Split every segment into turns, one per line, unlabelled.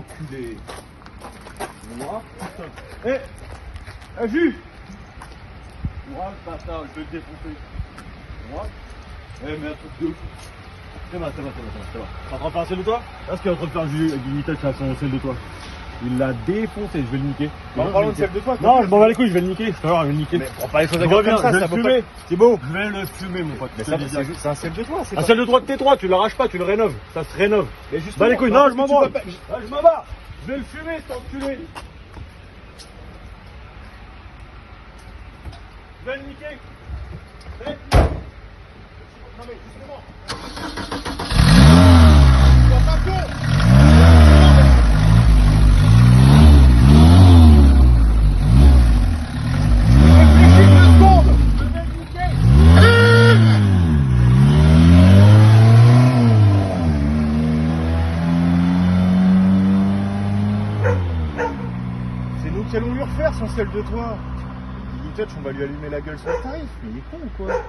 enculé. Moi, putain. Jus. Moi, le bâtard, je vais le défoncer. Moi. Mais un truc de ouf. C'est bon. T'es en train de faire un sel de toi? Là, ce qu'il est en train de faire Unitech, c'est son sel de toi. Il l'a défoncé, je vais le niquer.
En parlant de sel de toi?
Non, je m'en bats les couilles, je vais le niquer. Je te jure, je vais le niquer.
Mais prends pas les choses à
Je
cœur
reviens,
comme ça,
je vais
ça
le
peut pas.
fumer. Thibaut, je vais le fumer, mon pote.
Mais
Je te le dis direct.
c'est un sel de toi, c'est
Un
pas.
sel de 3 de T3, tu l'arraches pas, tu le rénoves. Ça se rénove.
Mais justement,
Bah les couilles,
parce
non,
que
je m'en
tu
branle.
peux pas-
Je m'en bats. Je vais le fumer, cet enculé. Je vais le niquer.
Non mais justement. Sois pas con. Réfléchis 2 secondes. Je vais le niquer. C'est nous qui allons lui refaire son sel de toi. Touch, on va lui allumer la gueule sur le tarif, mais il est con ou quoi?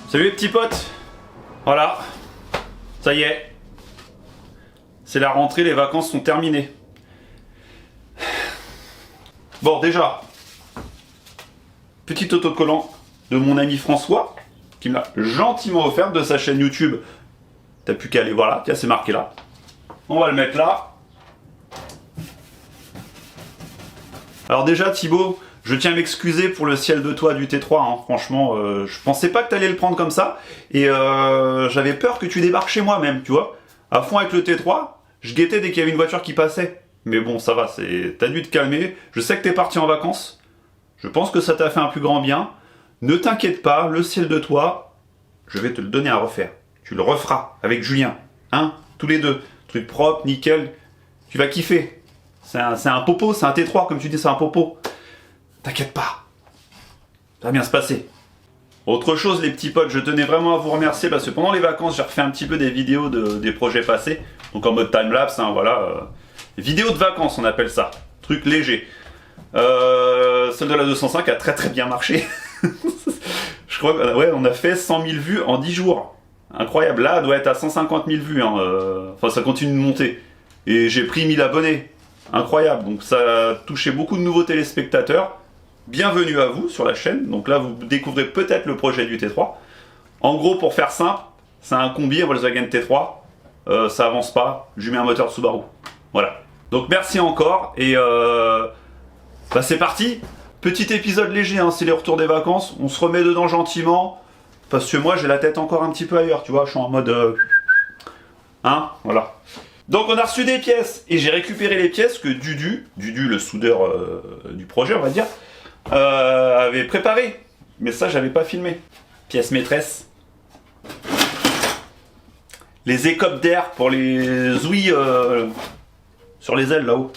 Salut les petits potes. Voilà, ça y est, c'est la rentrée, les vacances sont terminées. Bon, déjà, petit autocollant de mon ami François qui me l'a gentiment offert de sa chaîne YouTube. T'as plus qu'à aller voir là, tiens, c'est marqué là. On va le mettre là. Alors déjà Thibaut, je tiens à m'excuser pour le ciel de toit du T3, hein. Franchement, je pensais pas que t'allais le prendre comme ça, et j'avais peur que tu débarques chez moi même, tu vois. À fond avec le T3, je guettais dès qu'il y avait une voiture qui passait. Mais bon, ça va, t'as dû te calmer, je sais que t'es parti en vacances, je pense que ça t'a fait un plus grand bien. Ne t'inquiète pas, le ciel de toit, je vais te le donner à refaire. Tu le referas avec Julien, hein, tous les deux. Truc propre, nickel, tu vas kiffer. C'est un popo, c'est un T3, comme tu dis, c'est un popo. T'inquiète pas, ça va bien se passer. Autre chose les petits potes, je tenais vraiment à vous remercier parce que pendant les vacances j'ai refait un petit peu des vidéos des projets passés, donc en mode timelapse, hein, voilà. Vidéo de vacances on appelle ça, truc léger. Celle de la 205 a très bien marché. Je crois qu'on a fait 100 000 vues en 10 jours. Incroyable, là elle doit être à 150 000 vues, hein, enfin ça continue de monter. Et j'ai pris 1000 abonnés, incroyable, donc ça a touché beaucoup de nouveaux téléspectateurs. Bienvenue à vous sur la chaîne, donc là vous découvrez peut-être le projet du T3. En gros, pour faire simple, c'est un combi, un Volkswagen T3, ça avance pas, je lui mets un moteur Subaru. Voilà. Donc merci encore, et bah c'est parti. Petit épisode léger, hein, c'est les retours des vacances, on se remet dedans gentiment, parce que moi j'ai la tête encore un petit peu ailleurs, tu vois, je suis en mode... Hein, voilà. Donc on a reçu des pièces, et j'ai récupéré les pièces que Dudu, le soudeur du projet on va dire, avait préparé, mais ça j'avais pas filmé. Pièce maîtresse. Les écopes d'air pour les ouïes sur les ailes là-haut.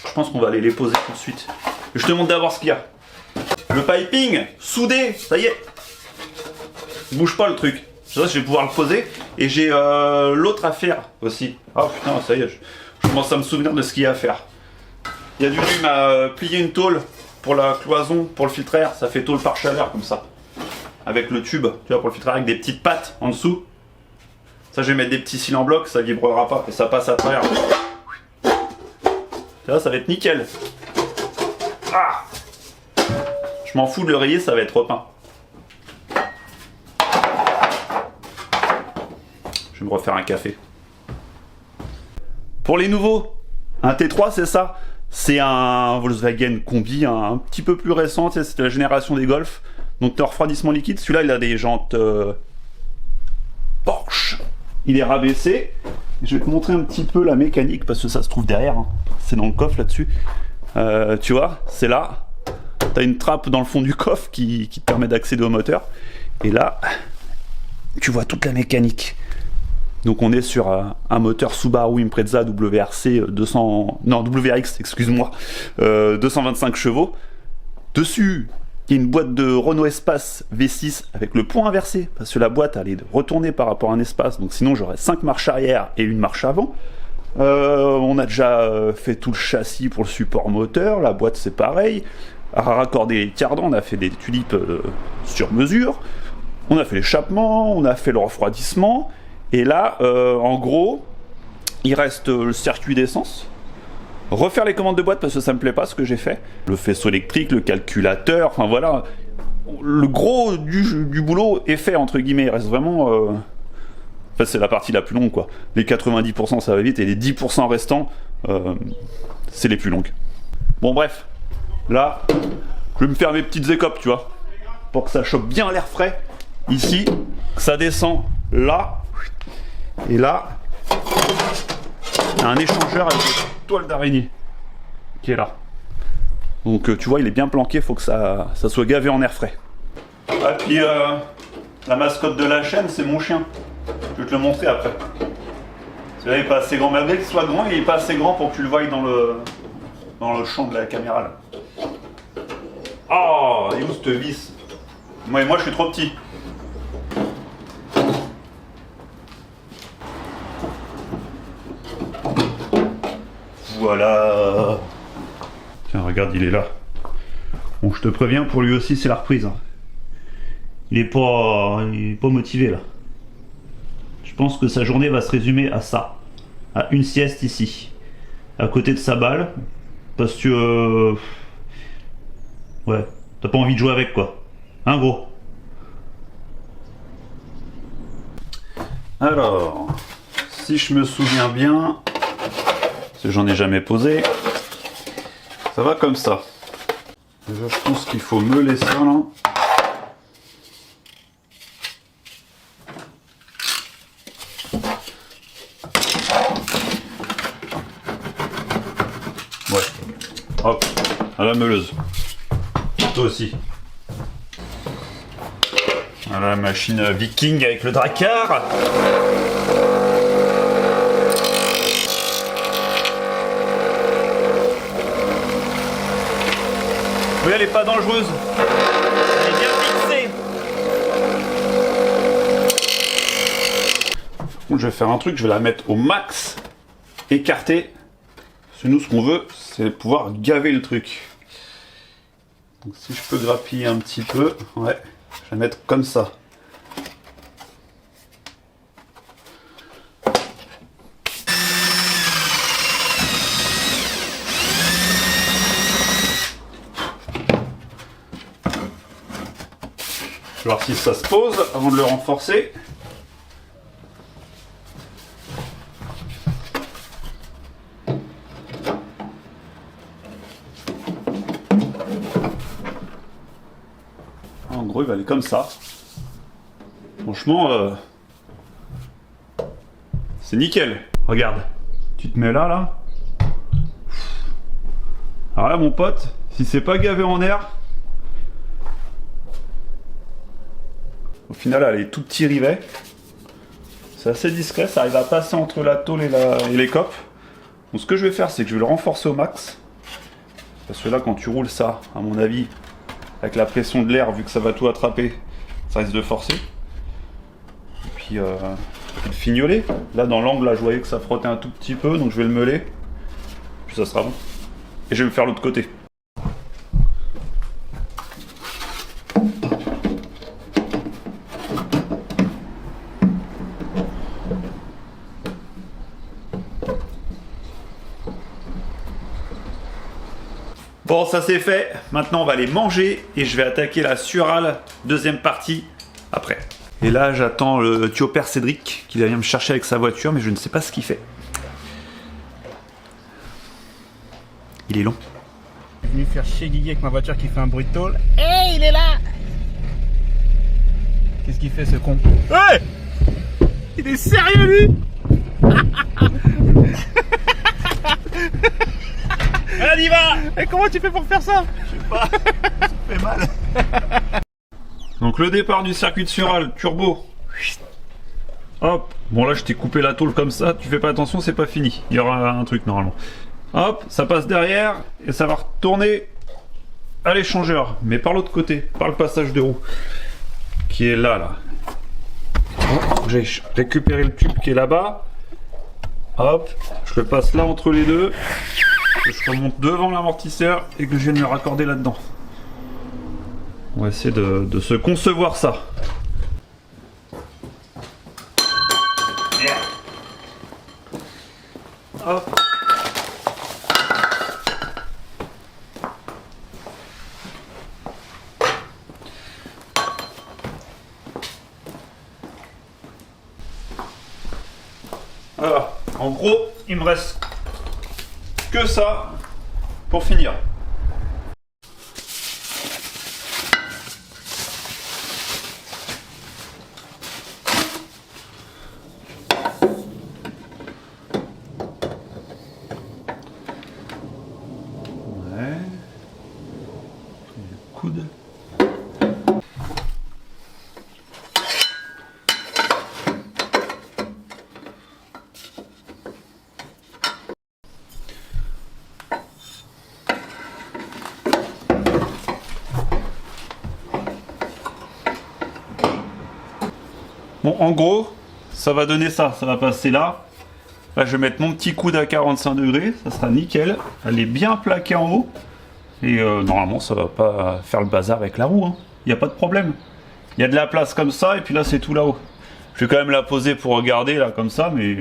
Je pense qu'on va aller les poser tout de suite. Je te montre d'abord ce qu'il y a. Le piping soudé, ça y est. Bouge pas le truc. Je vais pouvoir le poser. Et j'ai l'autre à faire aussi. Ah putain, ça y est, je commence à me souvenir de ce qu'il y a à faire. Il y a du il m'a plié une tôle pour la cloison, pour le filtre air. Ça fait tôle par chaleur comme ça. Avec le tube, tu vois, pour le filtre air, avec des petites pattes en dessous. Ça, je vais mettre des petits cils en bloc, ça vibrera pas et ça passe à travers. Là, ça va être nickel. Ah, je m'en fous de le rayer, ça va être repeint. Je vais me refaire un café. Pour les nouveaux, un T3 c'est ça. C'est un Volkswagen Combi un petit peu plus récent, tu sais, c'était la génération des Golf. Donc refroidissement liquide, celui-là il a des jantes Porsche. Il est rabaissé. Je vais te montrer un petit peu la mécanique parce que ça se trouve derrière. Hein. C'est dans le coffre là-dessus. Tu vois, c'est là. T'as une trappe dans le fond du coffre qui te permet d'accéder au moteur. Et là, tu vois toute la mécanique. Donc on est sur un moteur Subaru Impreza WRC 200... Non, WRX, excuse-moi. 225 chevaux. Dessus, il y a une boîte de Renault Espace V6 avec le pont inversé. Parce que la boîte, elle est retournée par rapport à un Espace. Donc sinon, j'aurais 5 marches arrière et une marche avant. On a déjà fait tout le châssis pour le support moteur. La boîte, c'est pareil. À raccorder les cardans, on a fait des tulipes sur mesure. On a fait l'échappement, on a fait le refroidissement. Et là, en gros, il reste le circuit d'essence. Refaire les commandes de boîte parce que ça me plaît pas ce que j'ai fait. Le faisceau électrique, le calculateur, enfin voilà. Le gros du boulot est fait, entre guillemets. Il reste vraiment... Enfin, c'est la partie la plus longue, quoi. Les 90% ça va vite et les 10% restants, c'est les plus longues. Bon, bref. Là, je vais me faire mes petites écopes, tu vois. Pour que ça chope bien l'air frais. Ici, que ça descend là. Et là, il y a un échangeur avec une toile d'araignée qui est là. Donc tu vois, il est bien planqué, faut que ça soit gavé en air frais. Ah, puis la mascotte de la chaîne, c'est mon chien. Je vais te le montrer après. Celui-là, il est pas assez grand. Malgré qu'il soit grand, il est pas assez grand pour que tu le voies dans le champ de la caméra là. Oh, et où cette vis? Moi, je suis trop petit. Voilà. Tiens, regarde, il est là. Bon, je te préviens, pour lui aussi, c'est la reprise. Hein. Il est pas motivé là. Je pense que sa journée va se résumer à ça, à une sieste ici, à côté de sa balle, parce que ouais, t'as pas envie de jouer avec quoi, hein gros. Alors, si je me souviens bien. J'en ai jamais posé. Ça va comme ça. Déjà, je pense qu'il faut meuler ça là. Ouais. Hop, à la meuleuse. Toi aussi. À la machine Viking avec le Drakkar. Oui, elle est pas dangereuse. Elle est bien fixée. Donc, je vais faire un truc, je vais la mettre au max écartée. Parce que nous, ce qu'on veut, c'est pouvoir gaver le truc. Donc si je peux grappiller un petit peu, ouais, je vais la mettre comme ça. Je vais voir si ça se pose avant de le renforcer. En gros, il va aller comme ça. Franchement, c'est nickel. Regarde, tu te mets là. Alors là, mon pote, si c'est pas gavé en air, au final, elle est tout petit rivet. C'est assez discret, ça arrive à passer entre la tôle et les copes. Donc ce que je vais faire, c'est que je vais le renforcer au max. Parce que là, quand tu roules ça, à mon avis, avec la pression de l'air, vu que ça va tout attraper, ça risque de forcer. Et puis, le fignoler. Là, dans l'angle, là, je voyais que ça frottait un tout petit peu, donc je vais le meuler. Puis ça sera bon. et je vais me faire l'autre côté. Bon, ça c'est fait. Maintenant, on va aller manger et je vais attaquer la Surale, deuxième partie, après. Et là, j'attends le père Cédric qui va venir me chercher avec sa voiture, mais je ne sais pas ce qu'il fait. Il est long.
Je suis venu faire chier Guigui avec ma voiture qui fait un bruit de tôle. Hey, il est là! Qu'est-ce qu'il fait ce con? Ouais! Il est sérieux lui?
On y va!
Et comment tu fais pour faire ça?
Je sais pas, ça fait mal. Donc le départ du circuit de Surale, turbo. Hop, bon là je t'ai coupé la tôle comme ça, tu fais pas attention, c'est pas fini. Il y aura un truc normalement. Hop, ça passe derrière et ça va retourner à l'échangeur, mais par l'autre côté, par le passage de roue. Qui est là. J'ai récupéré le tube qui est là-bas. Hop, je le passe là entre les deux. Je remonte devant l'amortisseur et que je viens de me raccorder là-dedans. On va essayer de se concevoir ça. Hop. Voilà. En gros, il me reste que ça pour finir. Ouais. Le coude. Bon, en gros, ça va donner ça. Ça va passer là. Là, je vais mettre mon petit coude à 45 degrés. Ça sera nickel. Elle est bien plaquée en haut. Et normalement, ça va pas faire le bazar avec la roue. Il n'y a pas de problème. Il y a de la place comme ça. Et puis là, c'est tout là-haut. Je vais quand même la poser pour regarder là comme ça. Mais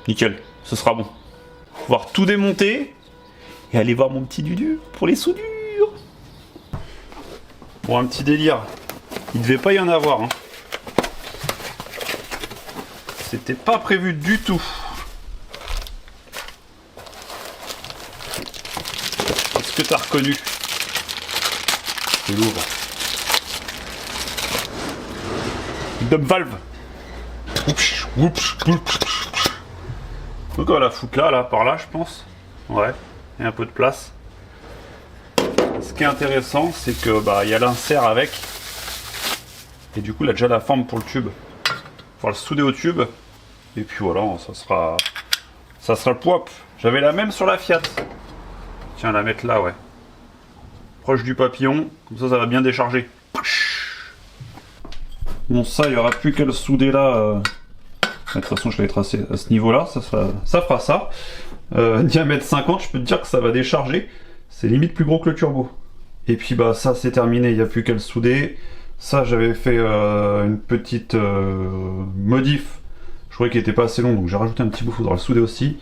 nickel. Ce sera bon. Pouvoir tout démonter. Et aller voir mon petit Dudu pour les soudures. Bon, un petit délire. Il devait pas y en avoir. C'était pas prévu du tout. Est-ce que t'as reconnu? Je l'ouvre. Dump valve. Donc on va la foutre là, par là, je pense. Ouais, il y a un peu de place. Ce qui est intéressant, c'est que il y a l'insert avec. Et du coup, il a déjà la forme pour le tube. Faut le souder au tube. Et puis voilà, ça sera le poip. J'avais la même sur la Fiat. Tiens, la mettre là, ouais. Proche du papillon. Comme ça, ça va bien décharger. Bon, ça, il n'y aura plus qu'à le souder là. De toute façon, je l'ai tracé à ce niveau-là. Ça fera ça. Diamètre 50, je peux te dire que ça va décharger. C'est limite plus gros que le turbo. Et puis, ça, c'est terminé. Il n'y a plus qu'à le souder. Ça, j'avais fait une petite modif. Je croyais qu'il était pas assez long, donc j'ai rajouté un petit bout, il faudra le souder aussi.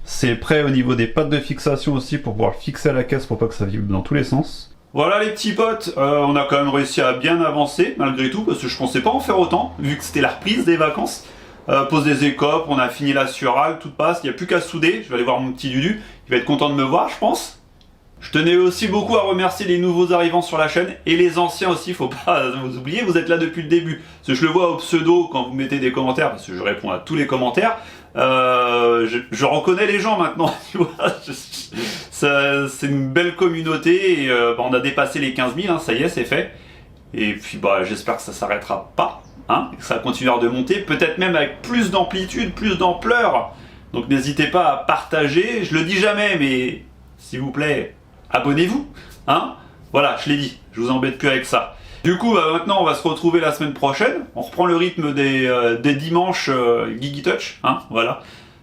C'est prêt au niveau des pattes de fixation aussi pour pouvoir le fixer à la caisse pour pas que ça vibre dans tous les sens. Voilà les petits potes, on a quand même réussi à bien avancer malgré tout, parce que je pensais pas en faire autant, vu que c'était la reprise des vacances. Pose des écopes, on a fini la Surale, tout passe, il n'y a plus qu'à souder. Je vais aller voir mon petit Dudu, il va être content de me voir, je pense. Je tenais aussi beaucoup à remercier les nouveaux arrivants sur la chaîne et les anciens aussi, faut pas vous oublier, vous êtes là depuis le début. Parce que je le vois au pseudo quand vous mettez des commentaires, parce que je réponds à tous les commentaires. Je reconnais les gens maintenant, tu vois. C'est une belle communauté et on a dépassé les 15 000, ça y est, c'est fait. Et puis j'espère que ça s'arrêtera pas, et que ça continuera de monter, peut-être même avec plus d'amplitude, plus d'ampleur. Donc n'hésitez pas à partager, je le dis jamais, mais s'il vous plaît, abonnez-vous, Voilà, je l'ai dit, je vous embête plus avec ça. Du coup, maintenant, on va se retrouver la semaine prochaine. On reprend le rythme des dimanches Guigui Touch, voilà.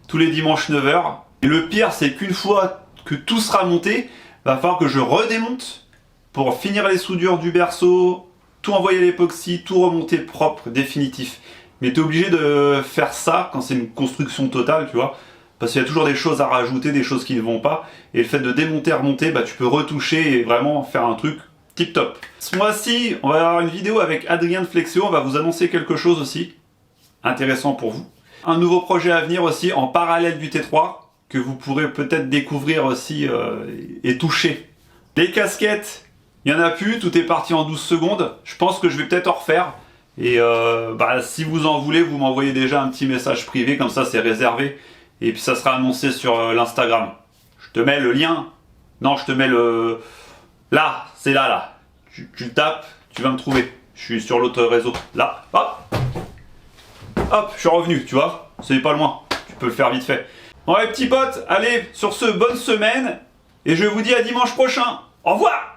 Tous les dimanches 9h. Et le pire, c'est qu'une fois que tout sera monté, va falloir que je redémonte pour finir les soudures du berceau, tout envoyer à l'époxy, tout remonter propre, définitif. Mais tu es obligé de faire ça quand c'est une construction totale, tu vois. Parce qu'il y a toujours des choses à rajouter, des choses qui ne vont pas. Et le fait de démonter, remonter, bah, tu peux retoucher et vraiment faire un truc tip top. Ce mois-ci, on va avoir une vidéo avec Adrien de Flexio. On va vous annoncer quelque chose aussi intéressant pour vous. Un nouveau projet à venir aussi en parallèle du T3 que vous pourrez peut-être découvrir aussi et toucher. Les casquettes, il n'y en a plus. Tout est parti en 12 secondes. Je pense que je vais peut-être en refaire. Et si vous en voulez, vous m'envoyez déjà un petit message privé. Comme ça, c'est réservé. Et puis ça sera annoncé sur l'Instagram. Je te mets le lien. Non, je te mets le... Là, c'est là. Tu le tapes, tu vas me trouver. Je suis sur l'autre réseau. Là, hop. Hop, je suis revenu, tu vois. C'est pas loin. Tu peux le faire vite fait. Bon, les petits potes, allez, sur ce, bonne semaine. Et je vous dis à dimanche prochain. Au revoir!